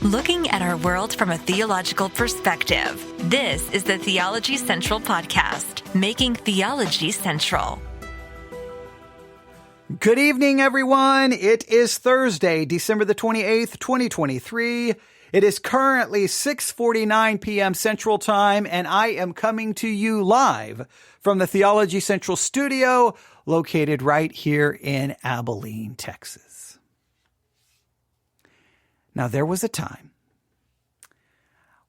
Looking at our world from a theological perspective. This is the Theology Central Podcast, making theology central. Good evening, everyone. It is Thursday, December the 28th, 2023. It is currently 6:49 p.m. Central Time, and I am coming to you live from the Theology Central studio located right here in Abilene, Texas. Now, there was a time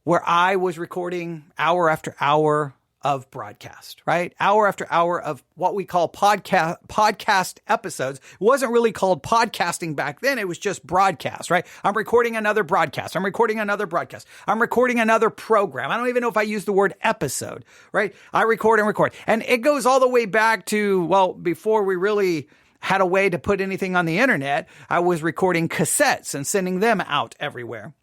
where I was recording hour after hour of broadcast, right? Hour after hour of what we call podcast episodes. It wasn't really called podcasting back then. It was just broadcast, right? I'm recording another broadcast. I'm recording another broadcast. I'm recording another program. I don't even know if I use the word episode, right? I record and record. And it goes all the way back to, well, before we really had a way to put anything on the internet, I was recording cassettes and sending them out everywhere.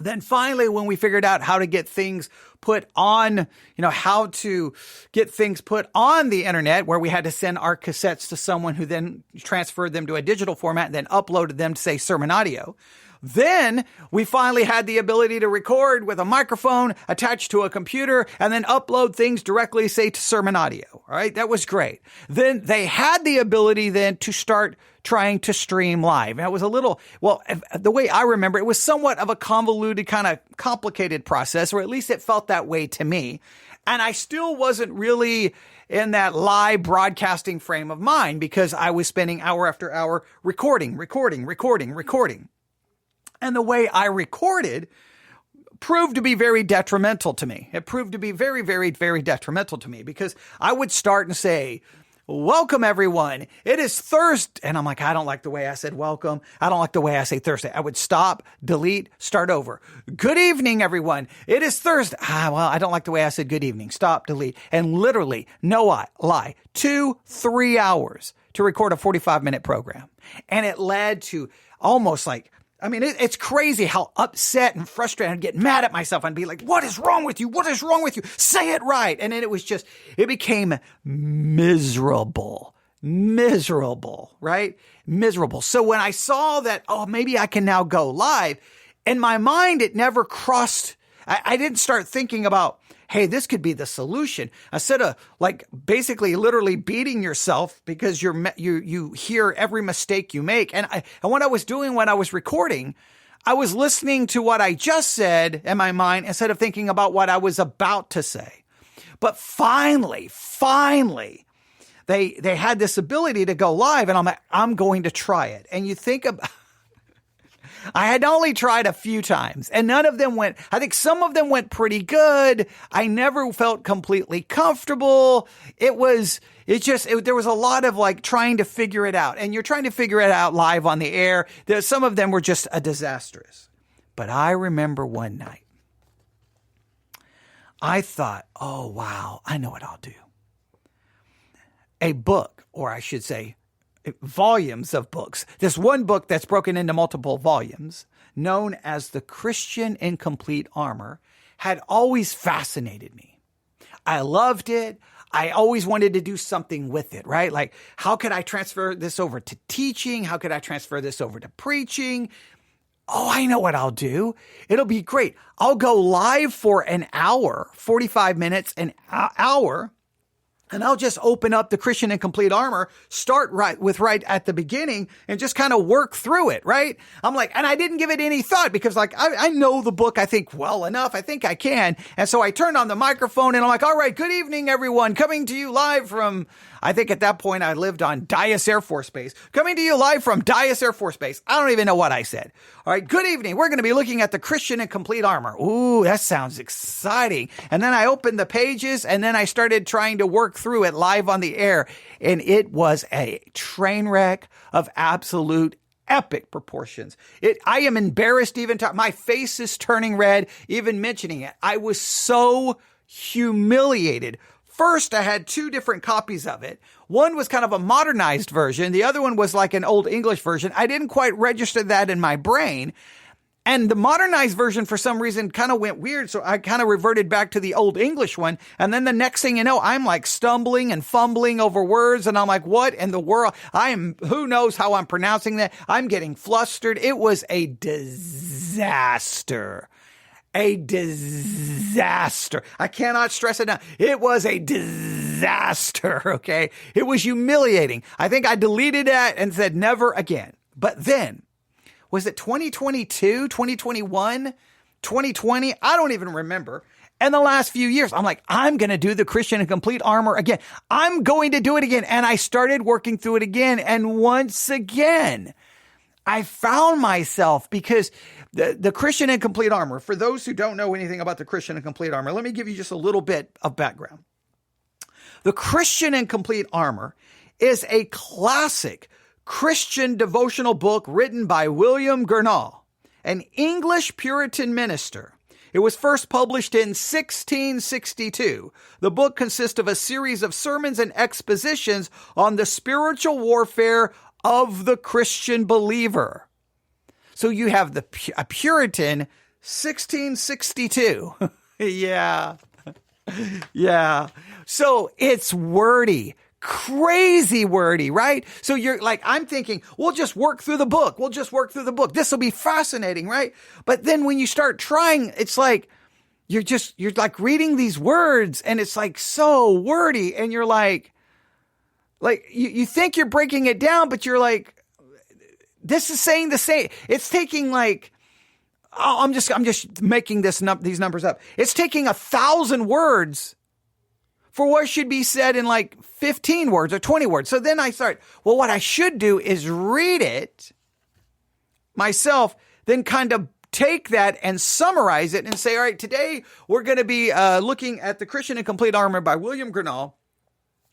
Then finally, when we figured out how to get things put on, how to get things put on the internet, where we had to send our cassettes to someone who then transferred them to a digital format and then uploaded them to, say, Sermon Audio. Then we finally had the ability to record with a microphone attached to a computer and then upload things directly, say, to Sermon Audio. All right. That was great. Then they had the ability then to start trying to stream live. And it was the way I remember, it was somewhat of a convoluted, kind of complicated process, or at least it felt that way to me. And I still wasn't really in that live broadcasting frame of mind because I was spending hour after hour recording. And the way I recorded proved to be very detrimental to me. It proved to be very, very, very detrimental to me because I would start and say, "Welcome, everyone. It is Thursday." And I'm like, I don't like the way I said welcome. I don't like the way I say Thursday. I would stop, delete, start over. "Good evening, everyone. It is Thursday." I don't like the way I said good evening. Stop, delete. And literally, no lie, 2-3 hours to record a 45-minute program. And it led to almost it's crazy how upset and frustrated I'd get mad at myself and be like, "What is wrong with you? What is wrong with you? Say it right." And then it became miserable, right? Miserable. So when I saw that, maybe I can now go live, in my mind, it never crossed. I didn't start thinking about, hey, this could be the solution. Instead of basically literally beating yourself because you hear every mistake you make. And what I was doing when I was recording, I was listening to what I just said in my mind instead of thinking about what I was about to say. But finally, they had this ability to go live, and I'm like, I'm going to try it. And you think about, I had only tried a few times and none of them went. I think some of them went pretty good. I never felt completely comfortable. There was a lot of trying to figure it out, and you're trying to figure it out live on the air. Some of them were just disastrous. But I remember one night I thought, oh, wow, I know what I'll do. A book, or I should say, volumes of books. This one book that's broken into multiple volumes, known as The Christian in Complete Armor, had always fascinated me. I loved it. I always wanted to do something with it, right? Like, how could I transfer this over to teaching? How could I transfer this over to preaching? Oh, I know what I'll do. It'll be great. I'll go live for an hour, 45 minutes, an hour. And I'll just open up The Christian in Complete Armor, start right at the beginning and just kind of work through it, right? I'm like, and I didn't give it any thought because I know the book, I think, well enough. I think I can. And so I turned on the microphone and I'm like, all right, good evening, everyone. Coming to you live from, I think at that point I lived on Dyess Air Force Base. Coming to you live from Dyess Air Force Base. I don't even know what I said. All right, good evening. We're going to be looking at The Christian in Complete Armor. Ooh, that sounds exciting. And then I opened the pages and then I started trying to work through it live on the air. And it was a train wreck of absolute epic proportions. I am embarrassed even my face is turning red even mentioning it. I was so humiliated. First, I had two different copies of it. One was kind of a modernized version. The other one was like an old English version. I didn't quite register that in my brain. And the modernized version, for some reason, kind of went weird. So I kind of reverted back to the old English one. And then the next thing you know, I'm like stumbling and fumbling over words. And I'm like, what in the world? Who knows how I'm pronouncing that? I'm getting flustered. It was a disaster. A disaster. I cannot stress it enough. It was a disaster. Okay. It was humiliating. I think I deleted that and said never again. But then, was it 2022, 2021, 2020? I don't even remember. And the last few years, I'm like, I'm going to do the Christian and Complete Armor again. I'm going to do it again. And I started working through it again. And once again, I found myself, because the Christian and Complete Armor, for those who don't know anything about the Christian and Complete Armor, let me give you just a little bit of background. The Christian and Complete Armor is a classic Christian devotional book written by William Gurnall, an English Puritan minister. It was first published in 1662. The book consists of a series of sermons and expositions on the spiritual warfare of the Christian believer. So you have a Puritan, 1662. Yeah. Yeah. So it's wordy. Crazy wordy, right? So you're like, I'm thinking, we'll just work through the book. This will be fascinating, right? But then when you start trying, it's like, you're like reading these words and it's like so wordy. And you're like you think you're breaking it down, but you're like, this is saying the same. It's taking like, I'm just making these numbers up. It's taking 1,000 words for what should be said in like 15 words or 20 words. So then I start, well, what I should do is read it myself, then kind of take that and summarize it and say, all right, today we're going to be looking at the Christian and Complete Armor by William Gurnall.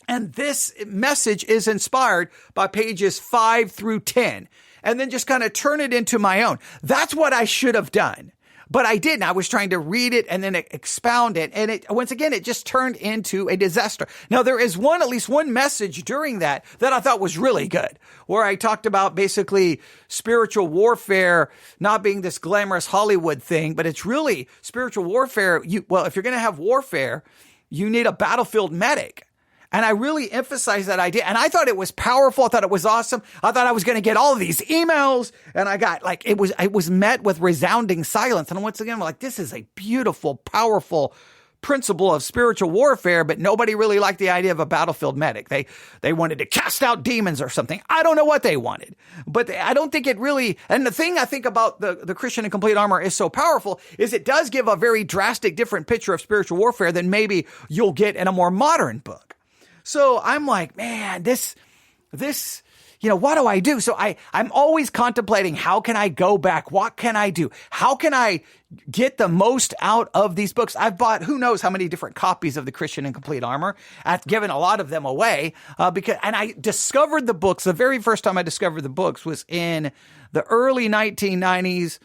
And this message is inspired by pages 5 through 10. And then just kind of turn it into my own. That's what I should have done. But I didn't. I was trying to read it and then expound it. And once again, it just turned into a disaster. Now, there is at least one message during that I thought was really good, where I talked about basically spiritual warfare not being this glamorous Hollywood thing, but it's really spiritual warfare. If you're going to have warfare, you need a battlefield medic. And I really emphasized that idea. And I thought it was powerful. I thought it was awesome. I thought I was going to get all of these emails. And I got it was met with resounding silence. And once again, I'm like, this is a beautiful, powerful principle of spiritual warfare, but nobody really liked the idea of a battlefield medic. They wanted to cast out demons or something. I don't know what they wanted, but I don't think it really, and the thing I think about the Christian and Complete Armor is so powerful is it does give a very drastic different picture of spiritual warfare than maybe you'll get in a more modern book. So I'm like, man, this, what do I do? So I'm always contemplating, how can I go back? What can I do? How can I get the most out of these books? I've bought who knows how many different copies of the Christian and Complete Armor. I've given a lot of them away and I discovered the books. The very first time I discovered the books was in the early 1990s,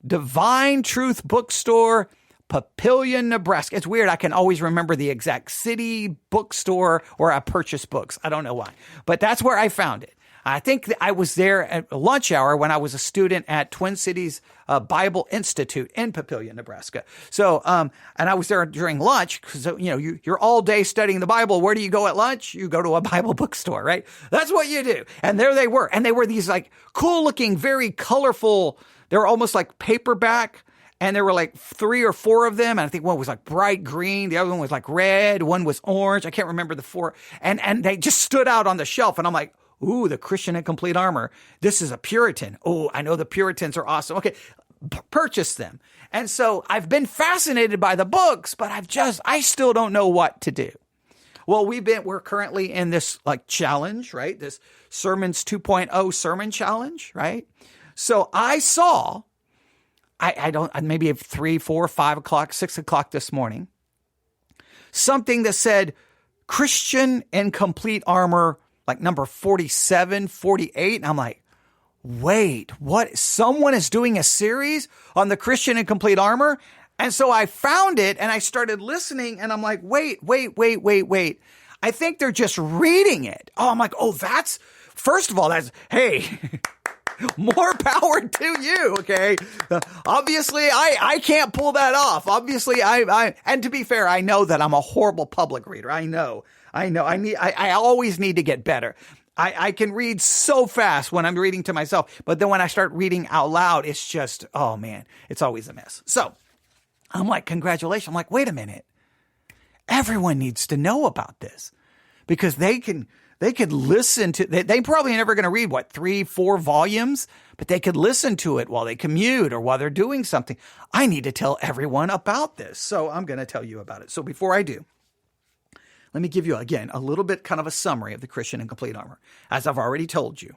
Divine Truth Bookstore, Papillion, Nebraska. It's weird. I can always remember the exact city, bookstore, where I purchased books. I don't know why, but that's where I found it. I think I was there at lunch hour when I was a student at Twin Cities Bible Institute in Papillion, Nebraska. So, and I was there during lunch because, you're all day studying the Bible. Where do you go at lunch? You go to a Bible bookstore, right? That's what you do. And there they were. And they were these like cool looking, very colorful. They were almost like paperback. And there were like 3 or 4 of them. And I think one was like bright green. The other one was like red. One was orange. I can't remember the 4. And they just stood out on the shelf. And I'm like, ooh, the Christian and Complete Armor. This is a Puritan. Oh, I know the Puritans are awesome. Okay, purchase them. And so I've been fascinated by the books, but I still don't know what to do. Well, we're currently in this like challenge, right? This Sermons 2.0 sermon challenge, right? So I saw, maybe at 3, 4, 5 o'clock, 6 o'clock this morning, something that said Christian and Complete Armor, like number 47, 48. And I'm like, wait, what? Someone is doing a series on the Christian and Complete Armor? And so I found it and I started listening and I'm like, wait. I think they're just reading it. Oh, I'm like, first of all, hey, More power to you, okay? Obviously, I can't pull that off. Obviously, and to be fair, I know that I'm a horrible public reader. I know. I always need to get better. I can read so fast when I'm reading to myself, but then when I start reading out loud, it's just, oh man, it's always a mess. So I'm like, congratulations. I'm like, wait a minute. Everyone needs to know about this because they could listen to, they probably never going to read 3-4 volumes, but they could listen to it while they commute or while they're doing something. I need to tell everyone about this. So I'm going to tell you about it. So before I do, let me give you again a little bit kind of a summary of the Christian in Complete Armor. As I've already told you,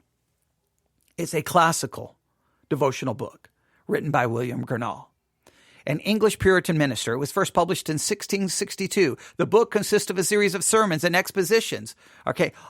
it's a classical devotional book written by William Gurnall, an English Puritan minister. It was first published in 1662. The book consists of a series of sermons and expositions,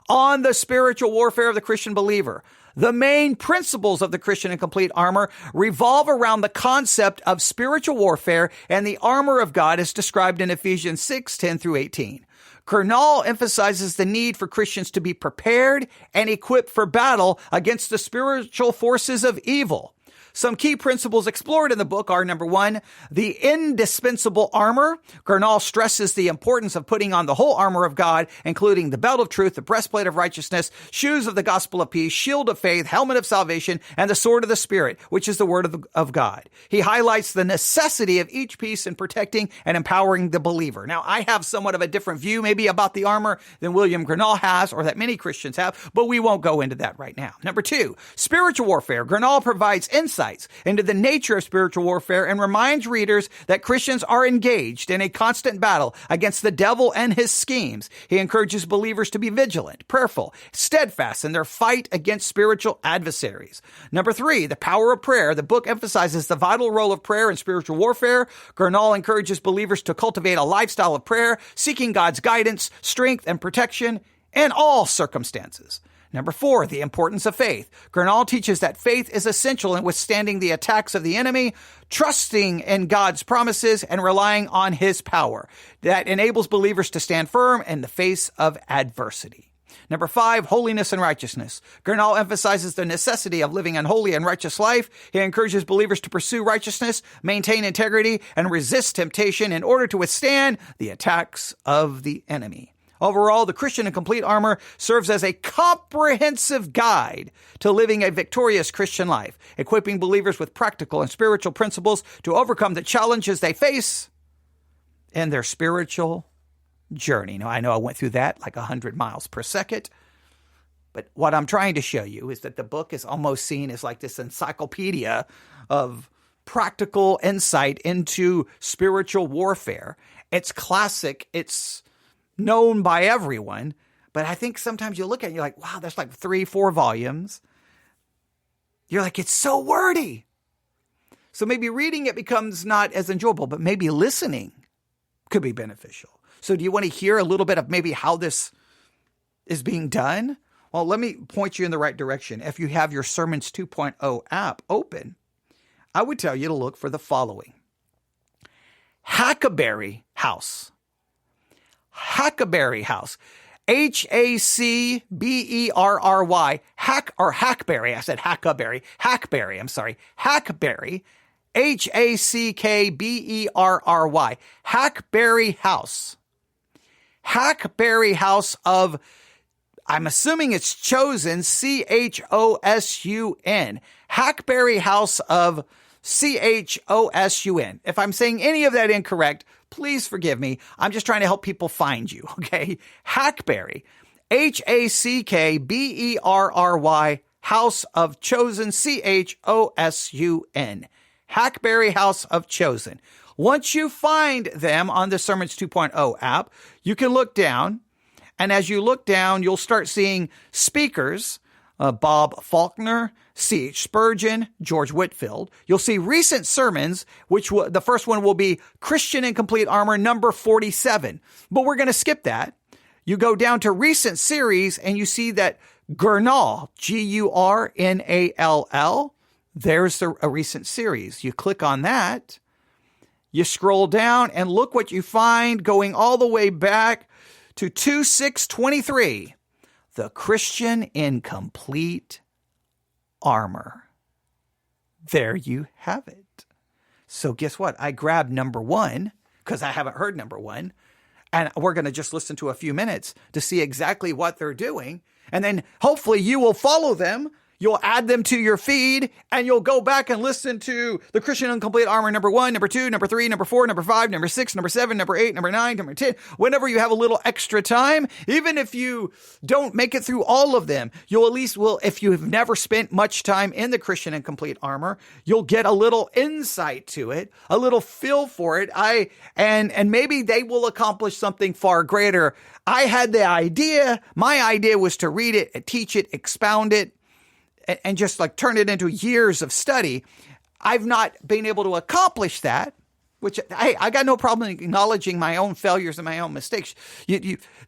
on the spiritual warfare of the Christian believer. The main principles of the Christian in Complete Armor revolve around the concept of spiritual warfare and the armor of God as described in Ephesians 6:10-18. Gurnall emphasizes the need for Christians to be prepared and equipped for battle against the spiritual forces of evil. Some key principles explored in the book are, number one, the indispensable armor. Gurnall stresses the importance of putting on the whole armor of God, including the belt of truth, the breastplate of righteousness, shoes of the gospel of peace, shield of faith, helmet of salvation, and the sword of the Spirit, which is the word of God. He highlights the necessity of each piece in protecting and empowering the believer. Now, I have somewhat of a different view maybe about the armor than William Gurnall has or that many Christians have, but we won't go into that right now. Number two, spiritual warfare. Gurnall provides insights into the nature of spiritual warfare and reminds readers that Christians are engaged in a constant battle against the devil and his schemes. He encourages believers to be vigilant, prayerful, steadfast in their fight against spiritual adversaries. Number three, the power of prayer. The book emphasizes the vital role of prayer in spiritual warfare. Gurnall encourages believers to cultivate a lifestyle of prayer, seeking God's guidance, strength, and protection in all circumstances. Number four, the importance of faith. Gurnall teaches that faith is essential in withstanding the attacks of the enemy, trusting in God's promises and relying on his power. That enables believers to stand firm in the face of adversity. Number five, holiness and righteousness. Gurnall emphasizes the necessity of living an holy and righteous life. He encourages believers to pursue righteousness, maintain integrity, and resist temptation in order to withstand the attacks of the enemy. Overall, the Christian in Complete Armor serves as a comprehensive guide to living a victorious Christian life, equipping believers with practical and spiritual principles to overcome the challenges they face in their spiritual journey. Now, I know I went through that like 100 miles per second, but what I'm trying to show you is that the book is almost seen as like this encyclopedia of practical insight into spiritual warfare. It's classic. It's known by everyone, but I think sometimes you look at it and you're like, wow, that's like 3-4 volumes. You're like, it's so wordy. So maybe reading it becomes not as enjoyable, but maybe listening could be beneficial. So do you want to hear a little bit of maybe how this is being done? Well, let me point you in the right direction. If you have your Sermons 2.0 app open, I would tell you to look for the following. Hackberry House. Hackberry House. H-A-C-B-E-R-R-Y. Hackberry. I said Hackberry. Hackberry. I'm sorry. Hackberry. H-A-C-K-B-E-R-R-Y. Hackberry House. Hackberry House of, I'm assuming it's Chosen, C-H-O-S-U-N. Hackberry House of C-H-O-S-U-N. If I'm saying any of that incorrect, please forgive me. I'm just trying to help people find you, okay? Hackberry, H-A-C-K-B-E-R-R-Y, House of Chosen, C-H-O-S-U-N. Hackberry House of Chosen. Once you find them on the Sermons 2.0 app, you can look down, and as you look down, you'll start seeing speakers, Bob Faulkner, C.H. Spurgeon, George Whitefield. You'll see recent sermons, the first one will be Christian in Complete Armor number 47. But we're going to skip that. You go down to recent series and you see that Gurnall, G-U-R-N-A-L-L, there's a recent series. You click on that. You scroll down and look what you find going all the way back to 2/6/23. The Christian in Complete armor. There you have it. So guess what? I grabbed number 1 because I haven't heard number 1. And we're going to just listen to a few minutes to see exactly what they're doing. And then hopefully you will follow them. You'll add them to your feed and you'll go back and listen to the Christian Incomplete Armor number 1, number 2, number 3, number 4, number 5, number 6, number 7, number 8, number 9, number 10. Whenever you have a little extra time, even if you don't make it through all of them, you'll at least if you have never spent much time in the Christian Incomplete Armor, you'll get a little insight to it, a little feel for it. And maybe they will accomplish something far greater. I had the idea. My idea was to read it, teach it, expound it, and just like turn it into years of study. I've not been able to accomplish that, which I got no problem acknowledging my own failures and my own mistakes.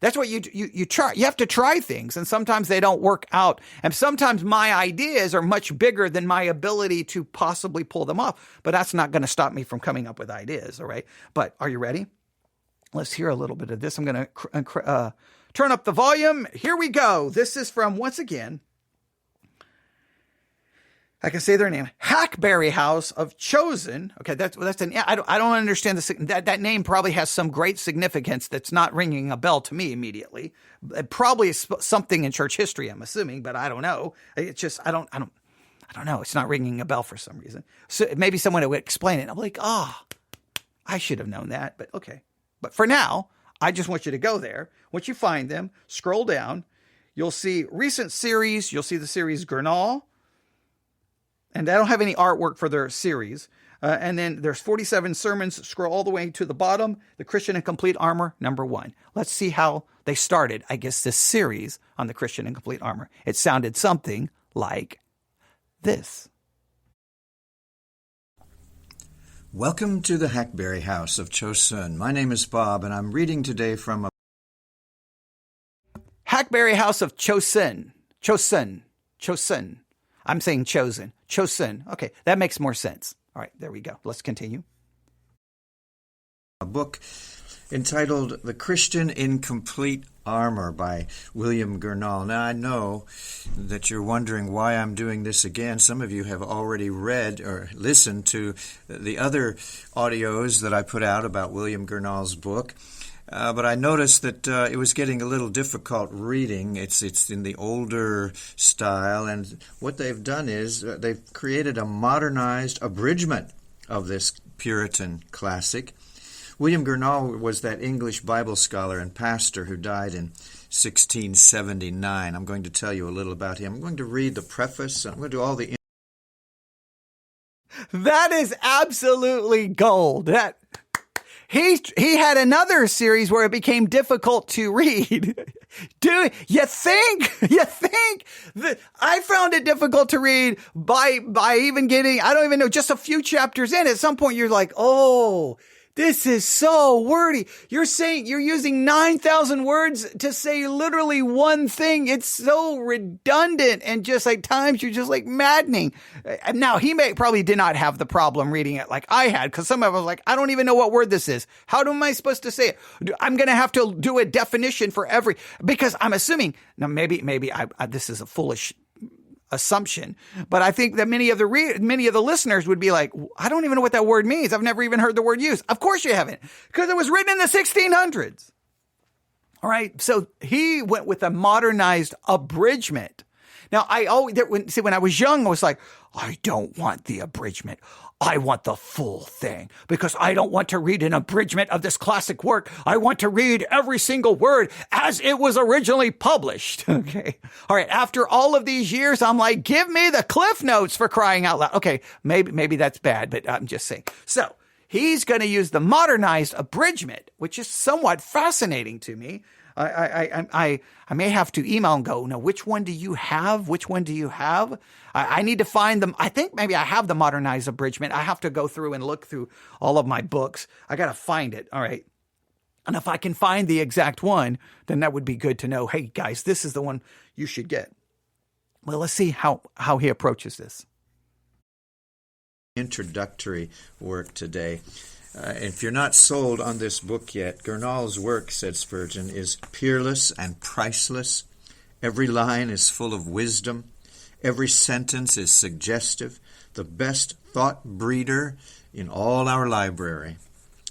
That's what you try. You have to try things, and sometimes they don't work out. And sometimes my ideas are much bigger than my ability to possibly pull them off. But that's not going to stop me from coming up with ideas. All right. But are you ready? Let's hear a little bit of this. I'm going to turn up the volume. Here we go. This is from, once again, I can say their name, Hackberry House of Chosen. Okay, that's I don't understand that name probably has some great significance that's not ringing a bell to me immediately. It probably is something in church history, I'm assuming, but I don't know. It's just I don't know. It's not ringing a bell for some reason. So maybe someone would explain it. I'm like, I should have known that, but okay. But for now, I just want you to go there. Once you find them, scroll down. You'll see recent series. You'll see the series Gurnall. And I don't have any artwork for their series. And then there's 47 sermons. Scroll all the way to the bottom. The Christian Incomplete Armor, number 1. Let's see how they started, I guess, this series on the Christian Incomplete Armor. It sounded something like this. Welcome to the Hackberry House of Chosun. My name is Bob, and I'm reading today from a Hackberry House of Chosun. Chosun. I'm saying chosen. Chosun. Okay, that makes more sense. All right, there we go. Let's continue. A book entitled The Christian Incomplete Armor by William Gurnall. Now, I know that you're wondering why I'm doing this again. Some of you have already read or listened to the other audios that I put out about William Gurnall's book. But I noticed that it was getting a little difficult reading. It's in the older style, and what they've done is they've created a modernized abridgment of this Puritan classic. William Gurnall was that English Bible scholar and pastor who died in 1679. I'm going to tell you a little about him. I'm going to read the preface. I'm going to do all the... That is absolutely gold. He had another series where it became difficult to read. Do you think that I found it difficult to read by even getting, I don't even know, just a few chapters in. At some point you're like, oh, this is so wordy. You're saying you're using 9,000 words to say literally one thing. It's so redundant and just like times you're just like maddening. Now he probably did not have the problem reading it like I had, because some of us was like, I don't even know what word this is. How am I supposed to say it? I'm going to have to do a definition for because I'm assuming now maybe this is a foolish assumption, but I think that many of the listeners would be like, I don't even know what that word means. I've never even heard the word used. Of course you haven't, because it was written in the 1600s. All right. So he went with a modernized abridgment. Now, when I was young, I was like, I don't want the abridgment. I want the full thing, because I don't want to read an abridgment of this classic work. I want to read every single word as it was originally published. Okay. All right. After all of these years, I'm like, give me the Cliff Notes, for crying out loud. Okay. Maybe that's bad, but I'm just saying. So he's going to use the modernized abridgment, which is somewhat fascinating to me. I may have to email and go, no, which one do you have? Which one do you have? I need to find them. I think maybe I have the modernized abridgment. I have to go through and look through all of my books. I got to find it. All right. And if I can find the exact one, then that would be good to know. Hey guys, this is the one you should get. Well, let's see how he approaches this. Introductory work today. If you're not sold on this book yet, Gurnall's work, said Spurgeon, is peerless and priceless. Every line is full of wisdom. Every sentence is suggestive, the best thought breeder in all our library.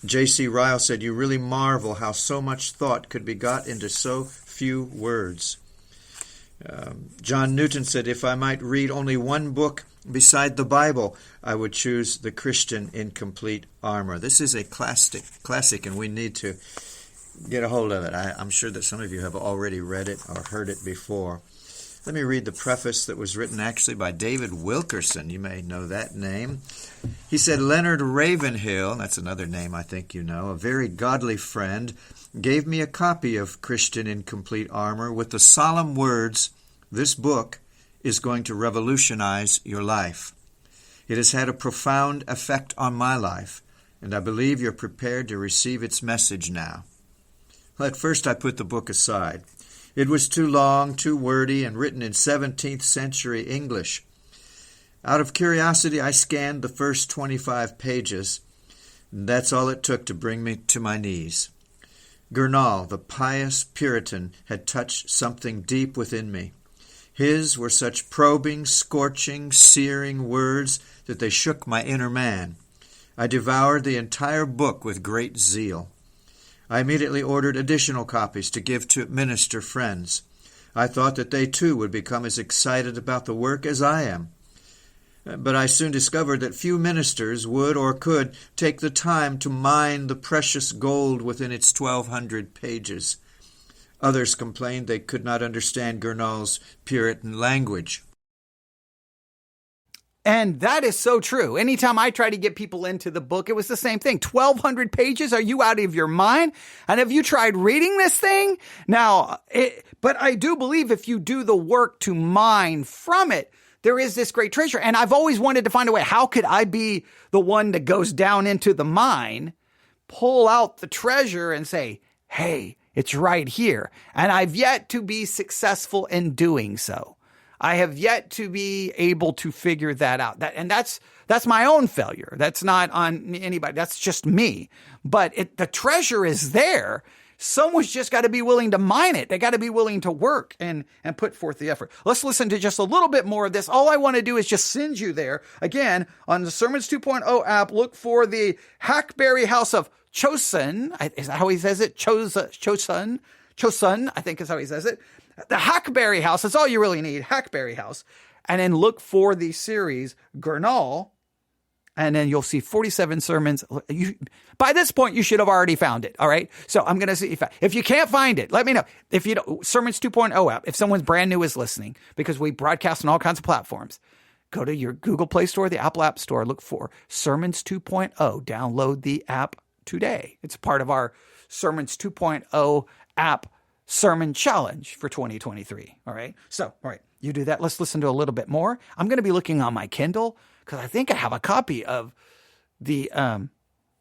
J.C. Ryle said, "You really marvel how so much thought could be got into so few words." John Newton said, "If I might read only one book beside the Bible, I would choose The Christian in Complete Armor." This is a classic, and we need to get a hold of it. I'm sure that some of you have already read it or heard it before. Let me read the preface that was written actually by David Wilkerson. You may know that name. He said, "Leonard Ravenhill," that's another name I think you know, "a very godly friend, gave me a copy of Christian in Complete Armor with the solemn words, 'This book is going to revolutionize your life.' It has had a profound effect on my life, and I believe you're prepared to receive its message now." Well, at first I put the book aside. It was too long, too wordy, and written in 17th century English. Out of curiosity, I scanned the first 25 pages, and that's all it took to bring me to my knees. Gurnall, the pious Puritan, had touched something deep within me. His were such probing, scorching, searing words that they shook my inner man. I devoured the entire book with great zeal. I immediately ordered additional copies to give to minister friends. I thought that they too would become as excited about the work as I am. But I soon discovered that few ministers would or could take the time to mine the precious gold within its 1,200 pages. Others complained they could not understand Gurnall's Puritan language. And that is so true. Anytime I try to get people into the book, it was the same thing. 1,200 pages? Are you out of your mind? And have you tried reading this thing? But I do believe if you do the work to mine from it, there is this great treasure. And I've always wanted to find a way. How could I be the one that goes down into the mine, pull out the treasure and say, hey, it's right here. And I've yet to be successful in doing so. I have yet to be able to figure that out. That's my own failure. That's not on anybody. That's just me. But the treasure is there. Someone's just got to be willing to mine it. They got to be willing to work and put forth the effort. Let's listen to just a little bit more of this. All I want to do is just send you there. Again, on the Sermons 2.0 app, look for the Hackberry House of Chosun. Is that how he says it? Chosun, I think is how he says it. The Hackberry House, that's all you really need, Hackberry House. And then look for the series Gurnall, and then you'll see 47 sermons. By this point, you should have already found it, all right? So I'm going to see if you can't find it, let me know. If you don't, Sermons 2.0 app, if someone's brand new is listening, because we broadcast on all kinds of platforms, go to your Google Play Store, the Apple App Store, look for Sermons 2.0, download the app today. It's part of our Sermons 2.0 app sermon challenge for 2023. All right. So, all right, you do that. Let's listen to a little bit more. I'm going to be looking on my Kindle because I think I have a copy of the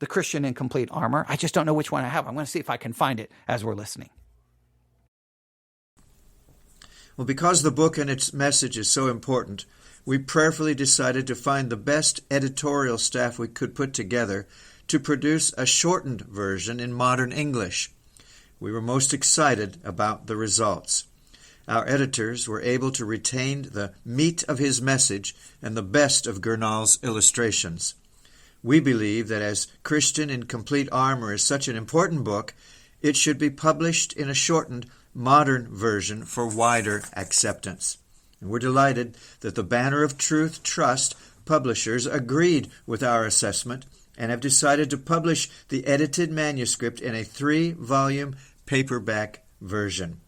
Christian in Complete Armor. I just don't know which one I have. I'm going to see if I can find it as we're listening. Well, because the book and its message is so important, we prayerfully decided to find the best editorial staff we could put together to produce a shortened version in modern English. We were most excited about the results. Our editors were able to retain the meat of his message and the best of Gurnall's illustrations. We believe that as Christian in Complete Armor is such an important book, it should be published in a shortened, modern version for wider acceptance. And we're delighted that the Banner of Truth Trust publishers agreed with our assessment and have decided to publish the edited manuscript in a 3-volume paperback version.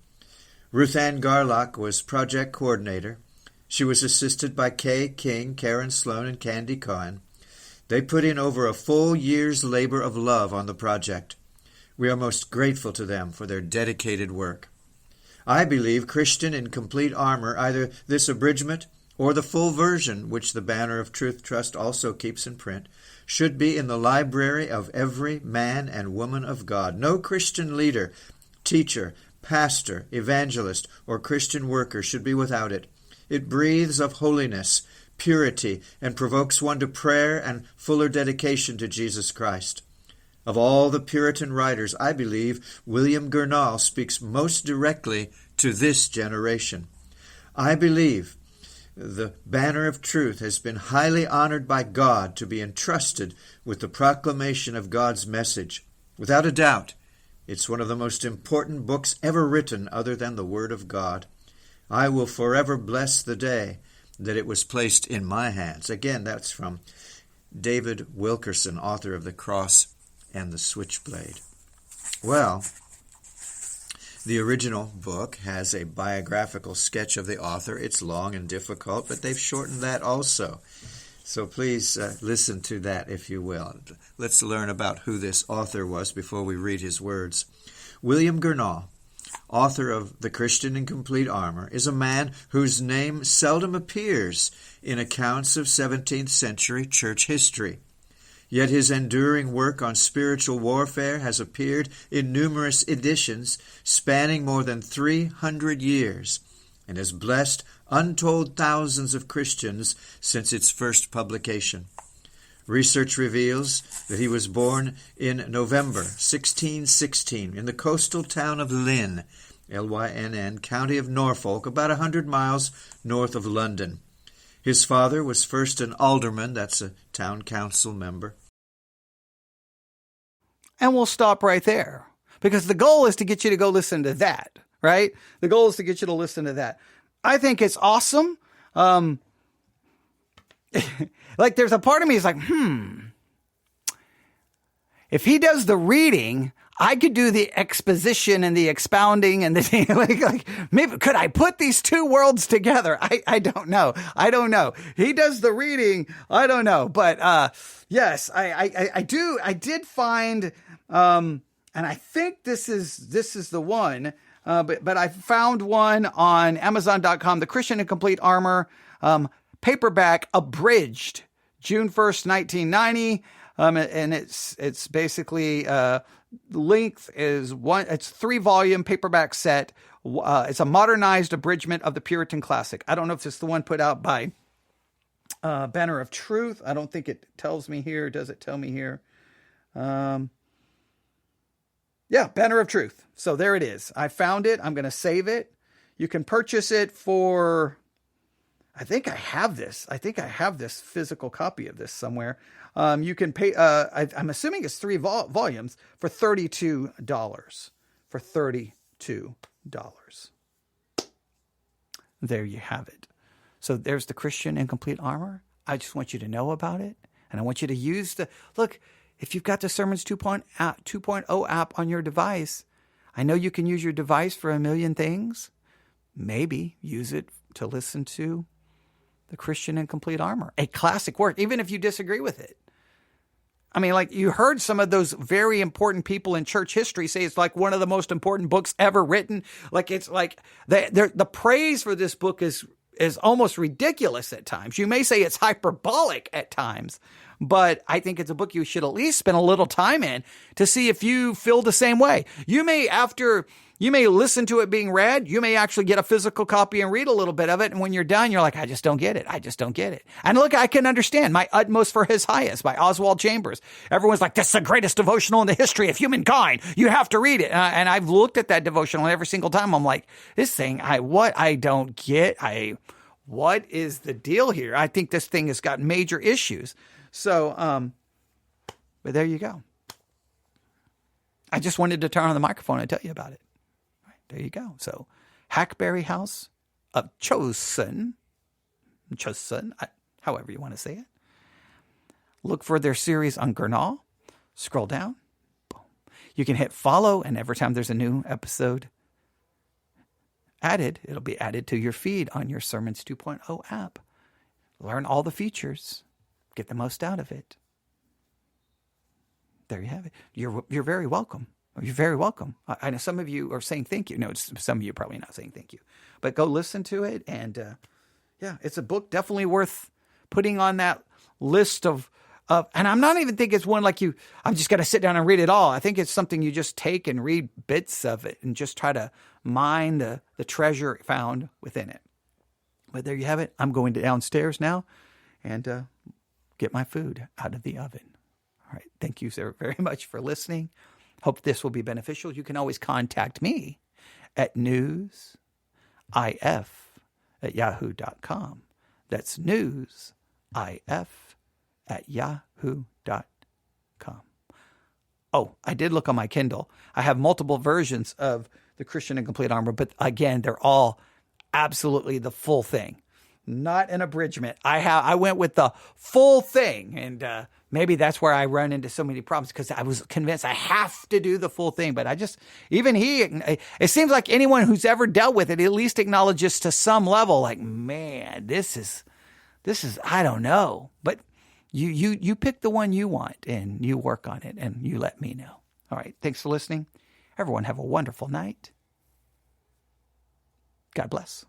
Ruth Ann Garlock was project coordinator. She was assisted by Kay King, Karen Sloan, and Candy Cohen. They put in over a full year's labor of love on the project. We are most grateful to them for their dedicated work. I believe Christian in Complete Armor, either this abridgment or the full version, which the Banner of Truth Trust also keeps in print, should be in the library of every man and woman of God. No Christian leader, teacher, pastor, evangelist, or Christian worker should be without it. It breathes of holiness, purity, and provokes one to prayer and fuller dedication to Jesus Christ. Of all the Puritan writers, I believe William Gurnall speaks most directly to this generation. I believe the banner of truth has been highly honored by God to be entrusted with the proclamation of God's message. Without a doubt, it's one of the most important books ever written other than the Word of God. I will forever bless the day that it was placed in my hands. Again, that's from David Wilkerson, author of The Cross and the Switchblade. Well, the original book has a biographical sketch of the author. It's long and difficult, but they've shortened that also. So please listen to that, if you will. Let's learn about who this author was before we read his words. William Gurnall, author of The Christian in Complete Armor, is a man whose name seldom appears in accounts of 17th century church history. Yet his enduring work on spiritual warfare has appeared in numerous editions spanning more than 300 years and has blessed untold thousands of Christians since its first publication. Research reveals that he was born in November 1616 in the coastal town of Lynn, Lynn, county of Norfolk, about 100 miles north of London. His father was first an alderman, that's a town council member. And we'll stop right there, because the goal is to get you to go listen to that, right? The goal is to get you to listen to that. I think it's awesome. Like there's a part of me is like, if he does the reading, I could do the exposition and the expounding and the like maybe could I put these two worlds together? I don't know. I don't know. He does the reading. I don't know. But yes, I do. I did find, and I think this is the one. But I found one on Amazon.com, The Christian in Complete Armor, paperback, abridged, June 1st, 1990. And it's basically, length is it's 3-volume paperback set. It's a modernized abridgment of the Puritan classic. I don't know if it's the one put out by, Banner of Truth. I don't think it tells me here. Does it tell me here? Yeah, Banner of Truth. So there it is. I found it. I'm going to save it. You can purchase it for, I think I have this. I think I have this physical copy of this somewhere. You can pay, I'm assuming it's 3 volumes for $32. For $32. There you have it. So there's The Christian in Complete Armor. I just want you to know about it. And I want you to use look, if you've got the Sermons 2.0 app on your device, I know you can use your device for a million things. Maybe use it to listen to The Christian in Complete Armor, a classic work, even if you disagree with it. I mean, like you heard some of those very important people in church history say it's like one of the most important books ever written. Like it's like the praise for this book is almost ridiculous at times. You may say it's hyperbolic at times, but I think it's a book you should at least spend a little time in to see if you feel the same way. You may listen to it being read. You may actually get a physical copy and read a little bit of it. And when you're done, you're like, I just don't get it. I just don't get it. And look, I can understand My Utmost for His Highest by Oswald Chambers. Everyone's like, this is the greatest devotional in the history of humankind. You have to read it. And I've looked at that devotional every single time. I'm like, this thing, I don't get. What is the deal here? I think this thing has got major issues. So, but there you go. I just wanted to turn on the microphone and tell you about it. There you go. So, Hackberry House of Chosen, however you want to say it. Look for their series on Gurnall. Scroll down. Boom. You can hit follow, and every time there's a new episode added, it'll be added to your feed on your Sermons 2.0 app. Learn all the features. Get the most out of it. There you have it. You're very welcome. You're very welcome. I know some of you are saying thank you. No, some of you are probably not saying thank you. But go listen to it. And yeah, it's a book definitely worth putting on that list of and I'm not even thinking it's one like I'm just got to sit down and read it all. I think it's something you just take and read bits of it and just try to mine the treasure found within it. But there you have it. I'm going downstairs now and get my food out of the oven. All right. Thank you so very much for listening. Hope this will be beneficial. You can always contact me at newsif@yahoo.com. That's newsif@yahoo.com. Oh, I did look on my Kindle. I have multiple versions of The Christian in Complete Armor, but again, they're all absolutely the full thing, not an abridgment. I went with the full thing, and maybe that's where I run into so many problems, because I was convinced I have to do the full thing. But it seems like anyone who's ever dealt with it at least acknowledges to some level, like, man, this is, I don't know. But you pick the one you want and you work on it and you let me know. All right. Thanks for listening. Everyone have a wonderful night. God bless.